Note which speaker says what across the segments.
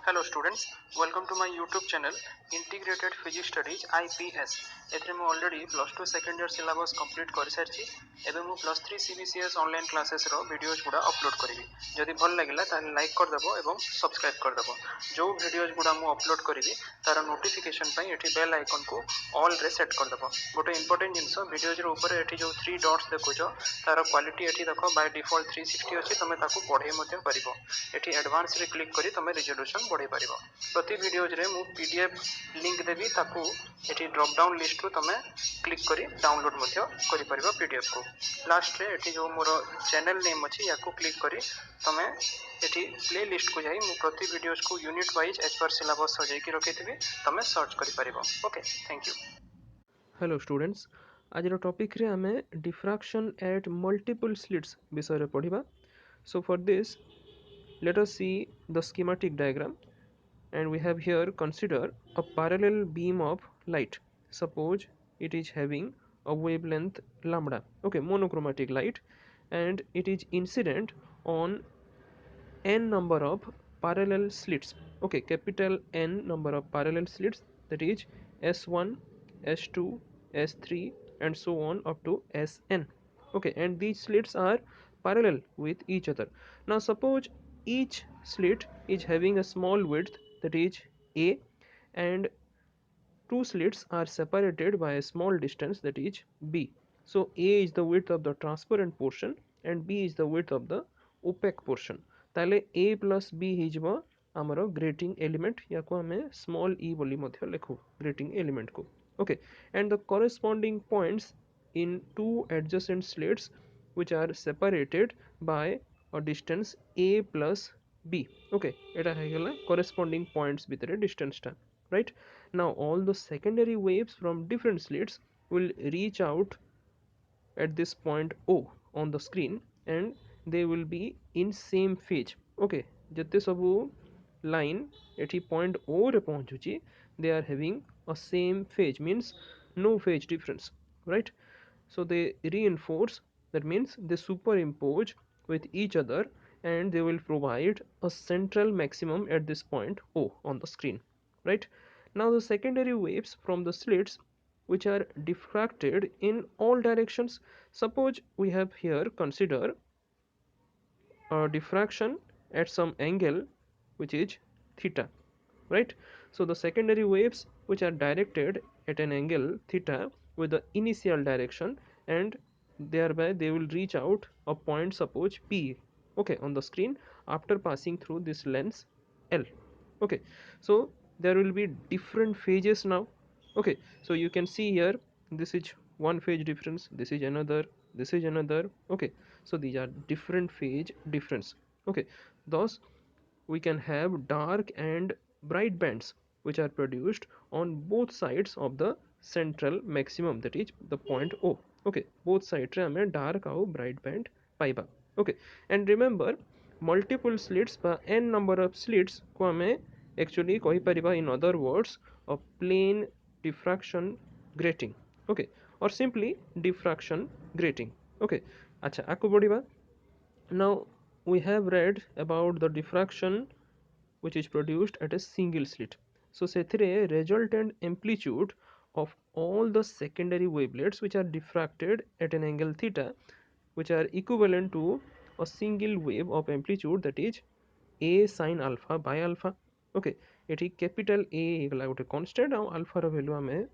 Speaker 1: Hello students, welcome to my YouTube channel Integrated Physics Studies IPS. एथरे मु already plus 2 second year syllabus complete कर सारछि एबे मु plus 3 CBCS online classes रो videos गुडा upload करिवि जदि भल लागिला ताले लाइक कर देबो एवं सब्सक्राइब कर देबो जो वीडियोस गुडा मु अपलोड करिवि तार नोटिफिकेशन पई एठी बेल आइकन को ऑल रे सेट कर देबो गोटे इंपोर्टेंट जिंस वीडियोस रो ऊपर एठी जो 3 डॉट्स देखुछो तार क्वालिटी एठी देखो बाय डिफॉल्ट 360 अछि तमे ताकू पढे मध्ये परिबो एठी एडवांस रे क्लिक करी तमे रिजोल्यूशन बढ़े परिबो प्रति वीडियोज रे मु पीडीएफ लिंक देबी ताकू एठी ड्रॉप डाउन लिस्ट रो तमे क्लिक करी डाउनलोड मध्ये करि परिबो पीडीएफ को लास्ट रे एठी जो मोर चैनल नेम अछि याकू क्लिक करी तमे एठी प्ले लिस्ट को जाई मु प्रति वीडियोज को unit wise as per syllabus सजाई की रखिथिबी तमे सर्च करि परिबो okay thank you hello students आज रो टॉपिक रे हमें डिफ्रैक्शन एट मल्टीपल स्लिट्स विषय रे पढिबा so for this let us see the schematic diagram, and we have here consider a parallel beam of light. Suppose it is having a wavelength lambda, okay, monochromatic light, and it is incident on n number of parallel slits, okay, capital N number of parallel slits, that is S1, S2, S3 and so on up to Sn, okay, and these slits are parallel with each other. Now suppose each slit is having a small width, that is A, and two slits are separated by a small distance, that is B. So A is the width of the transparent portion and B is the width of the opaque portion. ताले A plus B हिजबो हमरो grating element याको हमें small e बोली मध्य लिखु grating element को, okay, and the corresponding points in two adjacent slits which are separated by a distance A plus B, okay, eta हैगला corresponding points भितरे distance टा, right? Now all the secondary waves from different slits will reach out at this point O on the screen and they will be in same phase, okay, jette sabu line एठी point O रे पहुंचुची they are having a same phase, means no phase difference, right? So they reinforce, that means they superimpose with each other and they will provide a central maximum at this point O on the screen, right? Now the secondary waves from the slits which are diffracted in all directions, suppose we have here consider a diffraction at some angle which is theta, right? So the secondary waves which are directed at an angle theta with the initial direction and thereby they will reach out a point, suppose P, okay, on the screen after passing through this lens L, okay. So there will be different phases now, okay, so you can see here this is one phase difference, this is another, this is another, okay, so these are different phase difference, okay. Thus we can have dark and bright bands which are produced on both sides of the central maximum, that is the point O, okay, both sides रे हमें dark और bright band पाइबा, okay. And remember multiple slits by n number of slits को हमें actually कही परिबा in other words a plane diffraction grating, okay, or simply diffraction grating, okay. अच्छा आको बढ़िबा. Now we have read about the diffraction which is produced at a single slit. So sethire resultant amplitude of all the secondary wavelets which are diffracted at an angle theta, which are equivalent to a single wave of amplitude, that is A sin alpha by alpha, okay. एठी capital A गला गोटे constant और alpha रो value हमें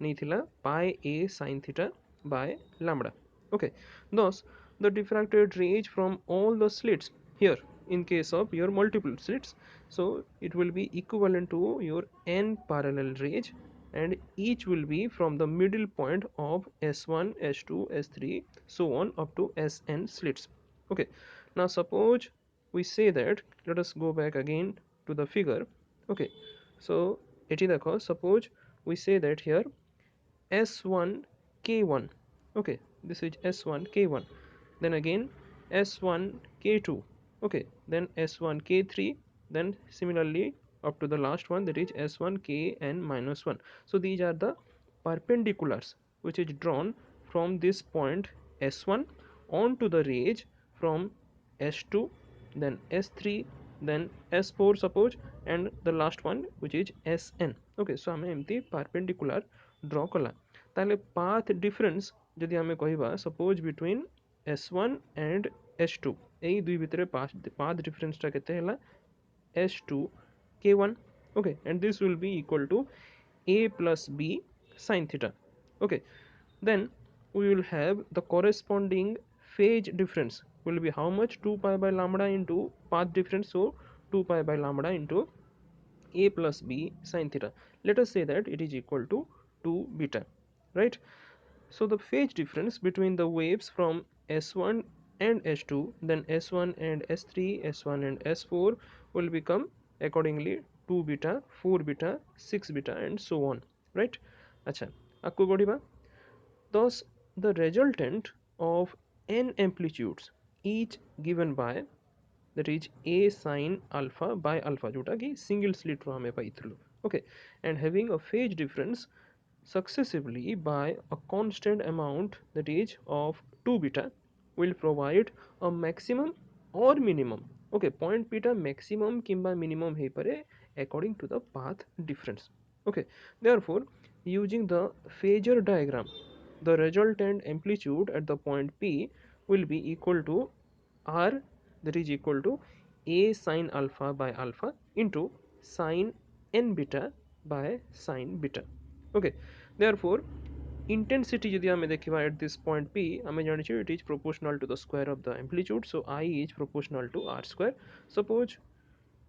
Speaker 1: नहीं थिला pi A sin theta by lambda, okay. Thus the diffracted rays from all the slits here in case of your multiple slits, so it will be equivalent to your n parallel rays and each will be from the middle point of S1, S2, S3 so on up to Sn slits, okay. Now suppose we say that, let us go back again to the figure, okay. So एठी देखो suppose we say that here S1 K1, okay, this is S1 K1, then again S1 K2, okay, then S1 K3, then similarly up to the last one, that is S1 Kn minus 1. So these are the perpendiculars which is drawn from this point S1 onto the rays from S2, then S3, then S4 suppose, and the last one which is SN. Okay, so आम एमती perpendicular draw कला ताले path difference जदि आम कहवा suppose between S1 and S2 एई दुई भितर path difference टा केते हला S2 K1. Okay, and this will be equal to A plus B sin theta. Okay, then we will have the corresponding phase difference will be how much, 2 pi by lambda into path difference, so 2 pi by lambda into A plus B sin theta. Let us say that it is equal to 2 beta, right? So the phase difference between the waves from S1 and S2, then S1 and S3, S1 and S4 will become accordingly 2 beta, 4 beta, 6 beta and so on, right? Acha, akku बढ़िबा. Thus the resultant of n amplitudes each given by, that is A sin alpha by alpha जोटा कि single slit रो हमें पाइथिलु. Okay, and having a phase difference successively by a constant amount, that is of 2 beta, will provide a maximum or minimum. Okay, point beta maximum kimba minimum हे परे according to the path difference. Okay, therefore using the phasor diagram, the resultant amplitude at the point P will be equal to R, that is equal to A sin alpha by alpha into sin n beta by sin beta. Okay, therefore intensity যদি আমি দেখিবা at this point P আমি জানিছি it is proportional to the square of the amplitude, so I is proportional to R square. Suppose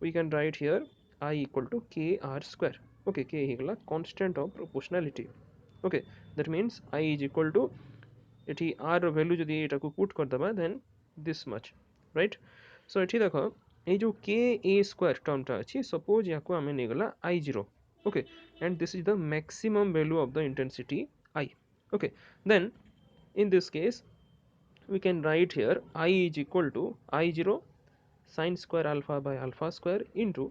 Speaker 1: we can write here I equal to K R square. Okay, K ହେଇଗଲା constant of proportionality. Okay, that means I is equal to এটি R ର value যদি এটাକୁ put କରିଦେବା then this much, right? So এଠି ଦେଖ এই जो K A square term টা ଅଛି, suppose याको ଆମେ ନେଇଗଲା I0. Okay, and this is the maximum value of the intensity I. Okay, then in this case we can write here I is equal to I0 sin square alpha by alpha square into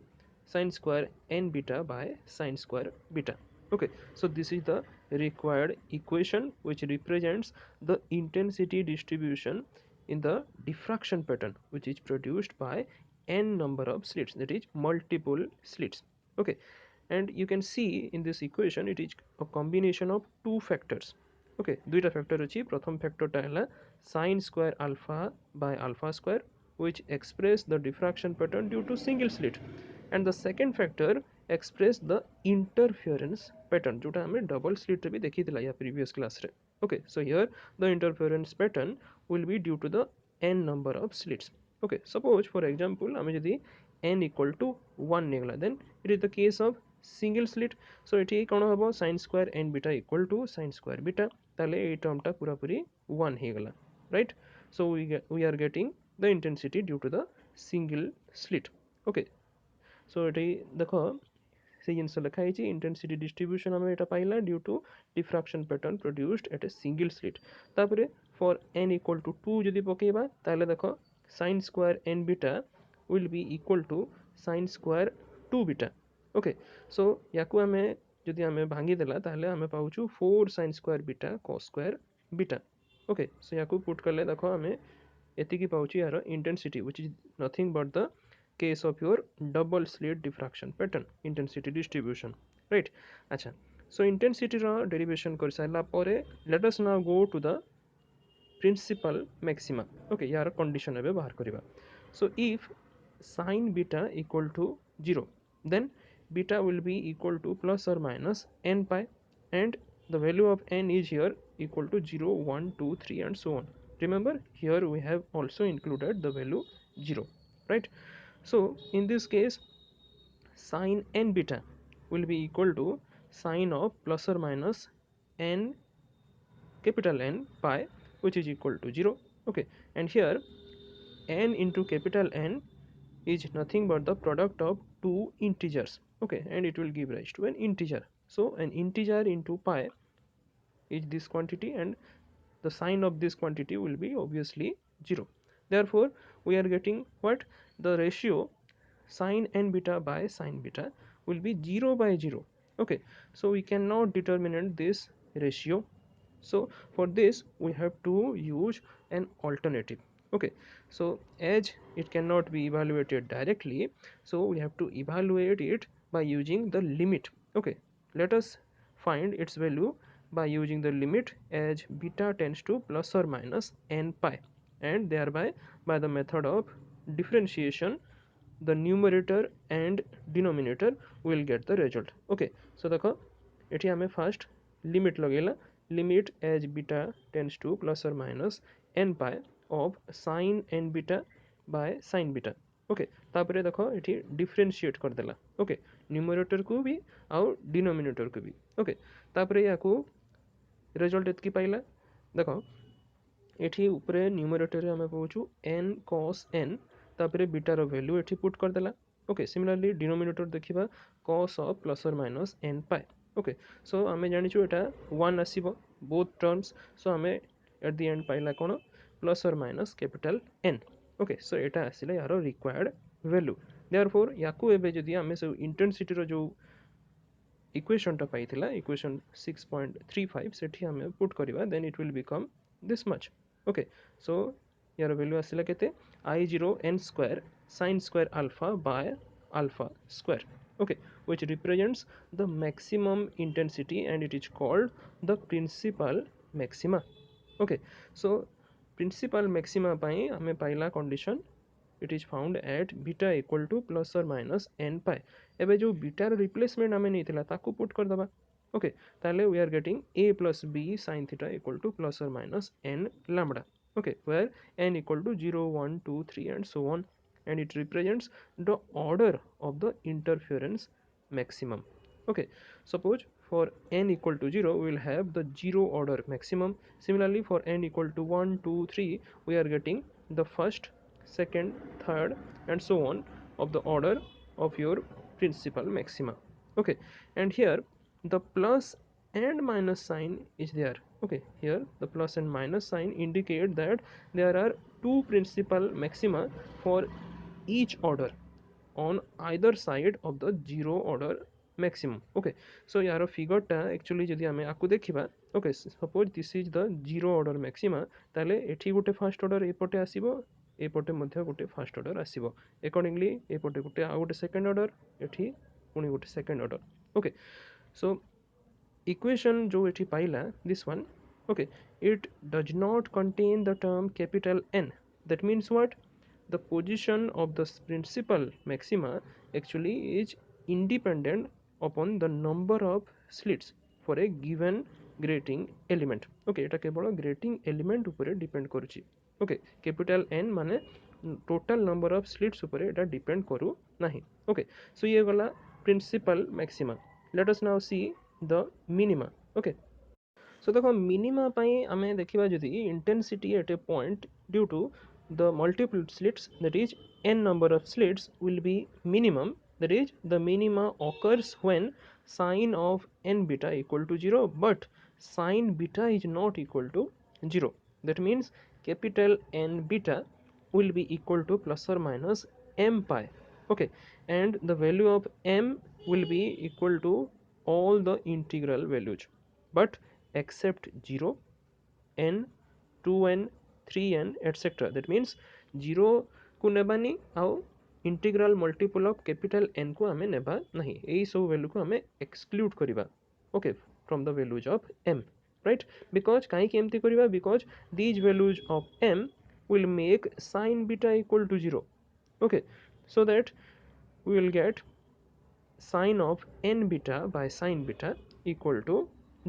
Speaker 1: sin square n beta by sin square beta. Okay, so this is the required equation which represents the intensity distribution in the diffraction pattern which is produced by n number of slits, that is multiple slits. Okay, and you can see in this equation it is a combination of two factors. Okay, দুইটা factor ଅଛି. প্রথম factorটা ହେଲା sin square alpha by alpha square which express the diffraction pattern due to single slit, and the second factor express the interference pattern जोटा हमें double slit रे भी देखिथिला या previous class रे. Okay, so here the interference pattern will be due to the n number of slits. Okay, suppose for example আমি যদি n equal to 1 নেগলা, then it is the case of single slit. So এটি কোন হবো sin square n beta equal to sin square beta, তাহলে এই টার্মটা পুরাপুরি 1 হয়ে right? So we are getting the intensity due to the single slit. Okay, so এটি দেখো সেই জিনিস লেখা হয়েছে intensity distribution আমি এটা পাইলা due to diffraction pattern produced at a single slit. তারপরে for n equal to 2 যদি পকেইবা তাহলে দেখো sin square n beta will be equal to sin square 2 beta. Okay, so याकू आमे যদি आमे भांगी देला ताहले आमे पाउछु 4 sin square beta cos square beta. Okay, so याकू पुट करले देखो आमे एतिकी पाउछु यार intensity which is nothing but the case of your double slit diffraction pattern intensity distribution, right? Acha, so intensity ro derivation कर साइला परे let us now go to the principal maxima. Okay, यार condition एबे बाहर करिबा. So if sin beta equal to 0, then beta will be equal to plus or minus n pi, and the value of n is here equal to 0, 1, 2, 3 and so on. Remember here we have also included the value 0, right? So in this case sin n beta will be equal to sin of plus or minus n capital N pi which is equal to 0. Okay, and here n into capital N is nothing but the product of two integers. Okay, and it will give rise to an integer. So an integer into pi is this quantity, and the sign of this quantity will be obviously 0. Therefore we are getting what, the ratio sin n beta by sin beta will be 0 by 0. Okay, so we cannot determine this ratio. So for this we have to use an alternative. Okay, so as it cannot be evaluated directly, so we have to evaluate it by using the limit. Okay, let us find its value by using the limit as beta tends to plus or minus n pi, and thereby by the method of differentiation the numerator and denominator will get the result. Okay, so देखो एठी हमें first limit लगेला, limit as beta tends to plus or minus n pi of sin n beta by sin beta. Okay, तापरे देखो एठी differentiate कर देला. Okay, numerator को भी और denominator को भी. ओके, तापरे याकू result एतकी पाइला. देखो एठी ऊपर न्यूमरेटर आम पाचु n cos n तापर बीटार वैल्यू एठी पुट करदेला. ओके, सिमिलरली डिनोमिनेटर देखिबा cos ऑफ प्लस और माइनस n पाई. ओके, सो आम जानिछु एटा 1 आसीबो बोथ टर्म्स. सो आम at the end Pila cone plus और माइनस कैपिटल n. ओके, सो एटा आसिला यार रिक्वायर्ड वैल्यू. देयरफॉर याकू एबे जदी आम से इंटेंसिटी रो जो इक्वेशन टा पाइथिला इक्वेशन 6.35 सेठी हमें पुट करिवा, then it will become this much. Okay, so यार वैल्यू आसिला केते I0 n square sin square alpha by alpha square. Okay, which represents the maximum intensity and it is called the principal maxima. Okay, so principal maxima पाई हमें पाइला condition it is found at beta equal to plus or minus n pi. एबे जो beta replacement आमे नहीं थिला ताकू put कर दबा. Okay, ताले we are getting a plus b sin theta equal to plus or minus n lambda. Okay, where n equal to 0 1 2 3 and so on, and it represents the order of the interference maximum. Okay, suppose for n equal to 0 we will have the 0 order maximum. Similarly for n equal to 1 2 3 we are getting the first, second, third and so on of the order of your principal maxima. Okay, and here the plus and minus sign is there. Okay, here the plus and minus sign indicate that there are two principal maxima for each order on either side of the zero order maximum. Okay, so यार figure टा actually जदि आमे आकु देखिबा. Okay, suppose this is the zero order maxima, ताले एठी गोटे first order एपटे आसीबो, एपटे मध्य गोटे first order आसीबो. Accordingly एपटे गोटे आ गोटे second order, एठी पुनी गोटे second order. Okay, so equation जो एठी पाइला this one. Okay, it does not contain the term capital N. That means what? The position of the principal maxima actually is independent upon the number of slits for a given grating element. Okay, এটা কেবল grating element উপরে depend করুছি. Okay, capital N মানে total number of slits উপরে এটা depend কरू नाही. Okay, so ये गला principal maxima. Let us now see the minima. Okay, so देखो minima पाई आमे देखिबा जदि intensity at a point due to the multiple slits, that is n number of slits will be minimum. That is the minima occurs when sin of n beta equal to 0 but sin beta is not equal to 0. That means capital N beta will be equal to plus or minus m pi. Okay, and the value of m will be equal to all the integral values but except 0, n, 2n, 3n etc. That means 0 को नेबानी आउ integral multiple of capital n को हमें नेबा नहीं. यही सब value को हमें एक्सक्लूड करिबा. Okay, from the values of m, right? Because काई के एमती करिबा, because these values of m will make sin beta equal to 0. Okay, so that we will get sin of n beta by sin beta equal to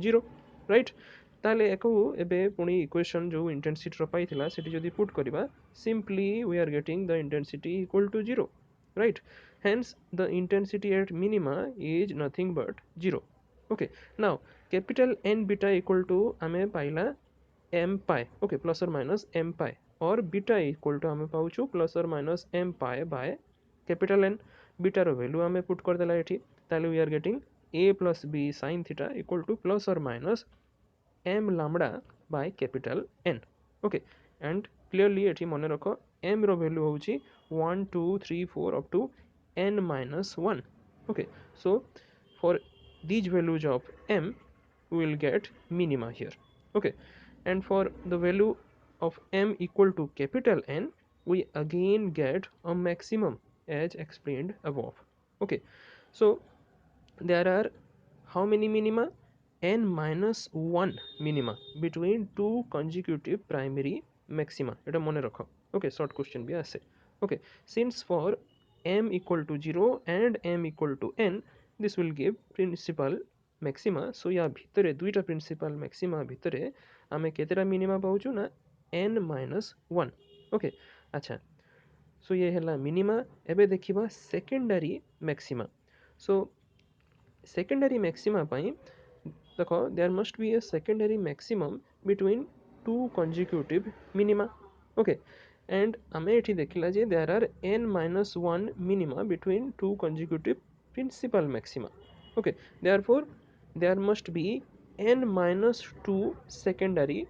Speaker 1: 0, right? ताले एको एबे पुनी equation जो intensity रो पाइथिला सेठी जदी put करिबा, simply we are getting the intensity equal to 0, right? Hence the intensity at minima is nothing but 0. Okay, now capital N beta equal to हमें पाइला m pi. Okay, plus or minus m pi, और beta equal to हमें पाउछु plus or minus m pi by capital N. Beta रो value हमें put कर देला एठी, ताले we are getting a plus b sin theta equal to plus or minus m lambda by capital N. Okay, and clearly एठी मने रखो m रो value होउची 1 2 3 4 up to n minus 1. Okay, so for these values of m we will get minima here. Okay, and for the value
Speaker 2: of m equal to capital N, we again get a maximum as explained above. Okay, so there are how many minima? N minus 1 minima between two consecutive primary maxima. এটা মনে রাখো. Okay, short question भी আসে. Okay, since for m equal to 0 and m equal to n, this will give principal maxima. So या भितरे दुईटा principal maxima भितरे आमे केतेटा minima पाउछु ना n minus 1. Okay, अच्छा. So ये ହେଲା minima. एबे देखिबा secondary maxima. So secondary maxima ପାଇଁ ଦେଖ there must be a secondary maximum between two consecutive minima. Okay, and ଆମେ ଏଠି ଦେଖିଲା ଯେ there are n minus 1 minima between two consecutive principal maxima. Okay, therefore there must be n minus 2 secondary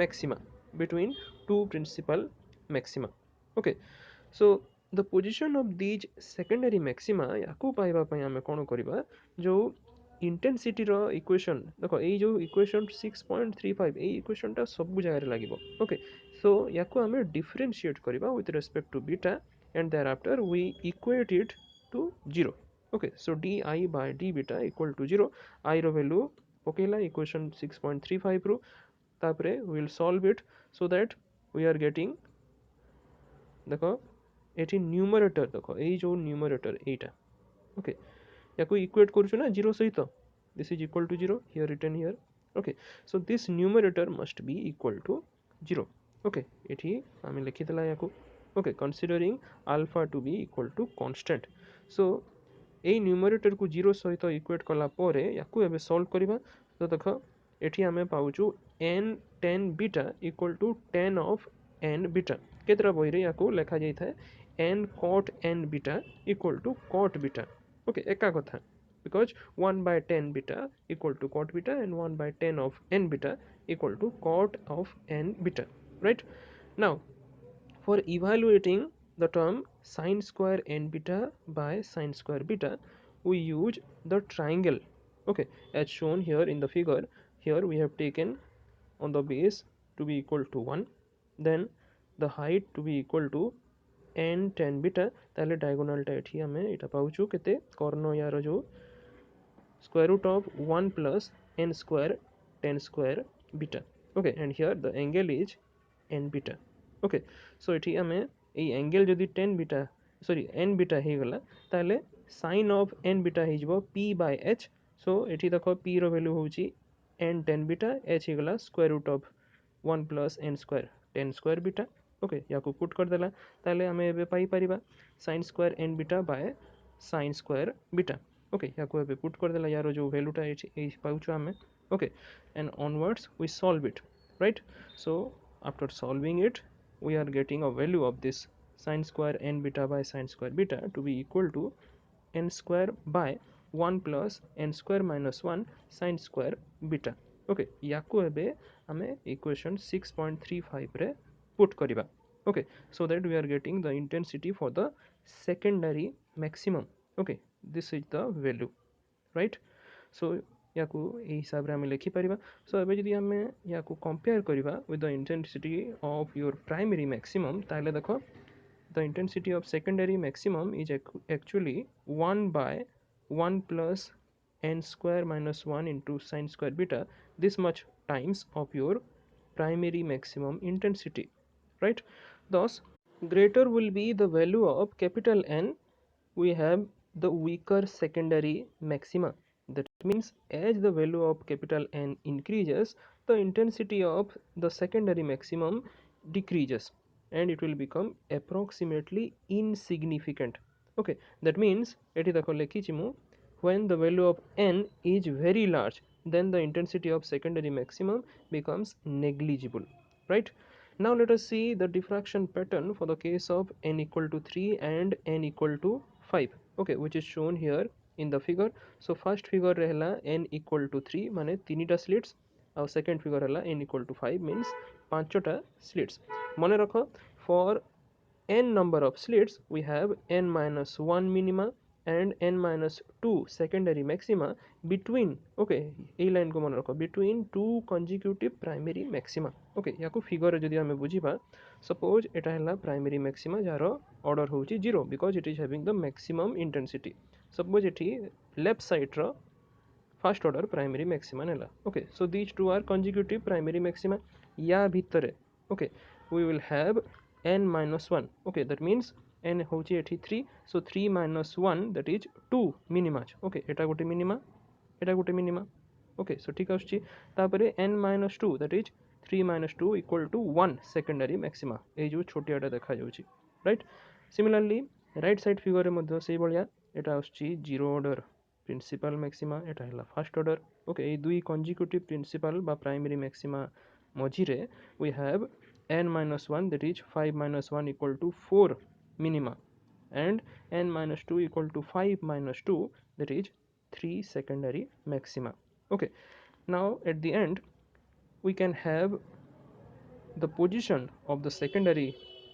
Speaker 2: maxima between two principal maxima. Okay, so the position of these secondary maxima याकू पाइबा पई हमें कोन करिबा जो intensity रो equation देखो ए जो equation 6.35 ए equation टा सब जगह रे लागिबो. ओके, सो याकू हमें डिफरेंशिएट करिबा with respect to beta and thereafter we equate it to 0. Okay, so d I by d beta equal to 0. I रो वैल्यू पकेला इक्वेशन 6.35 रो तापरे we will solve it so that we are getting देखो एटी numerator देखो ए जो numerator एटा. Okay, याकू equate करूछु ना 0 सहित, this is equal to 0 here written here. Okay, so this numerator must be equal to 0. Okay, एठी आमे लिखि देला याकू. Okay, considering alpha to be equal to constant. So এই न्यूमरेटर को 0 सहित इक्वेट कला परे याकू एबे सॉल्व करिबा. तो देखो एठी आमे पाउछु n tan beta equal to tan of n beta. केतरा बही रे याकू लेखा जाई थाए n cot n beta equal to cot beta. Okay, एका कथा because 1 by 10 beta equal to cot beta and 1 by 10 of n beta equal to cot of n beta, right? Now for evaluating the term sin square n beta by sin square beta, we use the triangle. Okay, as shown here in the figure. Here we have taken on the base to be equal to 1, then the height to be equal to n tan beta. ताले diagonal टा एठी हमें इटा पाउछु केते कर्ण यार जो square root of 1 plus n square tan square beta. Okay, and here the angle is n beta. Okay, so एठी हमें এই angle जदि tan beta sorry n beta हे गला ताले sin of n beta हे जबो p by h. so एठी देखो p रो value होउची n tan beta, h हे गला square root of 1 plus n square tan square beta. Okay, याकू पुट कर देला ताले हमें एबे पाई परिबा sin square n beta by sin square beta. Okay, याकू एबे पुट कर देला यारो जो वैल्यू टा ए पाउछु हमें. Okay, and onwards we solve it, right? So after solving it we are getting a value of this sin square n beta by sin square beta to be equal to n square by 1 plus n square minus 1 sin square beta. Okay, याकू एबे हमें equation 6.35 रे put करिबा. Okay, so that we are getting the intensity for the secondary maximum. Okay, this is the value, right? So याकू ए हिसाब रे हमें लिखि परिबा. so एबे जदि हमें याकू कंपेयर करिबा with the intensity of your primary maximum ताले देखो the intensity of secondary maximum is actually 1 by 1 plus n square minus 1 into sin square beta, this much times of your primary maximum intensity, right? Thus greater will be the value of capital N, we have the weaker secondary maxima. That means as the value of capital N increases, the intensity of the secondary maximum decreases and it will become approximately insignificant. Okay, that means एठी देखो लिखिछि मु when the value of n is very large, then the intensity of secondary maximum becomes negligible, right? Now let us see the diffraction pattern for the case of n equal to 3 and n equal to 5. Okay, which is shown here in the figure. So first figure रहला n equal to 3 माने 3टा slits और second figure रहला n equal to 5 means 5टा slits. मने रखो for n number of slits we have n minus 1 minima and n minus 2 secondary maxima between, okay, এই line को মনে রাখো, between two consecutive primary maxima। okay, याको figure रे जदि हमें बुझिबा, suppose एटा हला primary maxima जार order होउची 0 because it is having the maximum intensity। suppose एठी left side रो first order primary maxima नेला। okay, so these two are consecutive primary maxima। या भितरे, okay, we will have n minus 1। okay, that means n होची एठी 3, so 3 minus 1 that is 2 minima। okay, एटा गोटे minima, एटा गोटे minima. okay, so ठीक आछी। तापरे n minus 2 that is 3 minus 2 equal to 1 secondary maxima। ए जो छोटियाटा देखा जाउची, right. Similarly right side figure रे मध्ये सेही बलिया एटा आछी 0 ऑर्डर प्रिंसिपल मैक्सिमा, एटा हला फर्स्ट ऑर्डर। ओके, ए दुई कंजिक्यूटिव प्रिंसिपल बा प्राइमरी मैक्सिमा मझिरे we have n minus 1 that is 5 minus 1 equal to 4 minima and n minus 2 equal to 5 minus 2 that is 3 secondary maxima। okay, now at the end we can have the position of the secondary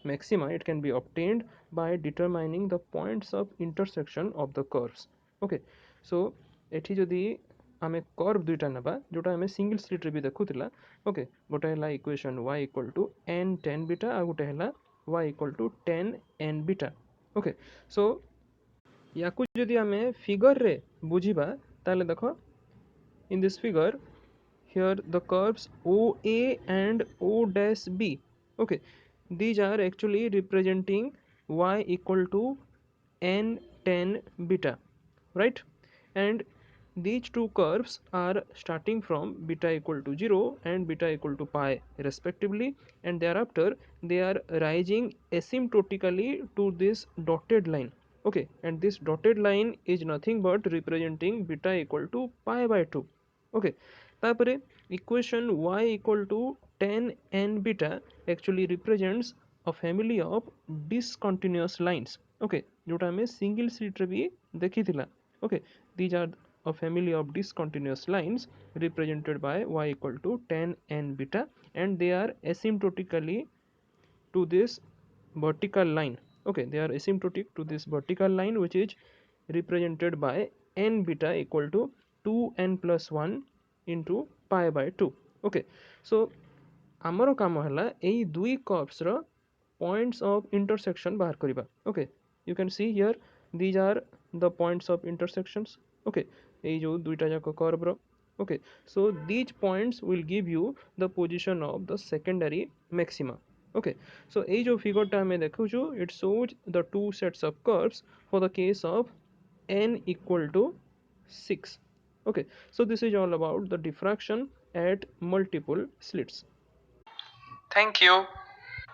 Speaker 2: maxima। it can be obtained by determining the points of intersection of the curves। okay, so एठी जदि आमे curve दुईटा नबा जोटा आमे single slit रे भी देखुतिला। Okay, गोटे हला equation y equal to n tan beta आ गोटे हला y equal to tan n beta. Okay, so याकू जदि आमे फिगर रे बुझिबा ताले देखो, in this figure here the curves OA and O dash B, okay, these are actually representing y equal to n tan beta, right? And these two curves are starting from beta equal to 0 and beta equal to pi respectively, and thereafter they are rising asymptotically to this dotted line। okay, and this dotted line is nothing but representing beta equal to pi by 2। okay, तापरे equation y equal to tan n beta actually represents a family of discontinuous lines। okay, जोटा हमें single slit रे भी देखी थिला। okay, these are a family of discontinuous lines represented by y equal to tan n beta, and they are asymptotically to this vertical line। okay, they are asymptotic to this vertical line which is represented by n beta equal to 2n plus 1 into pi by 2। okay, so आमर काम है यही दुई curves रो points of intersection बाहर करिबा। okay, you can see here these are the points of intersections। okay, এই जो दुईटा जाक कर्व रो। okay, so these points will give you the position of the secondary maxima। okay, so এই जो figure टा हमें देखु जो it shows the two sets of curves for the case of n equal to 6। okay, so this is all about the diffraction at multiple slits।
Speaker 1: Thank you.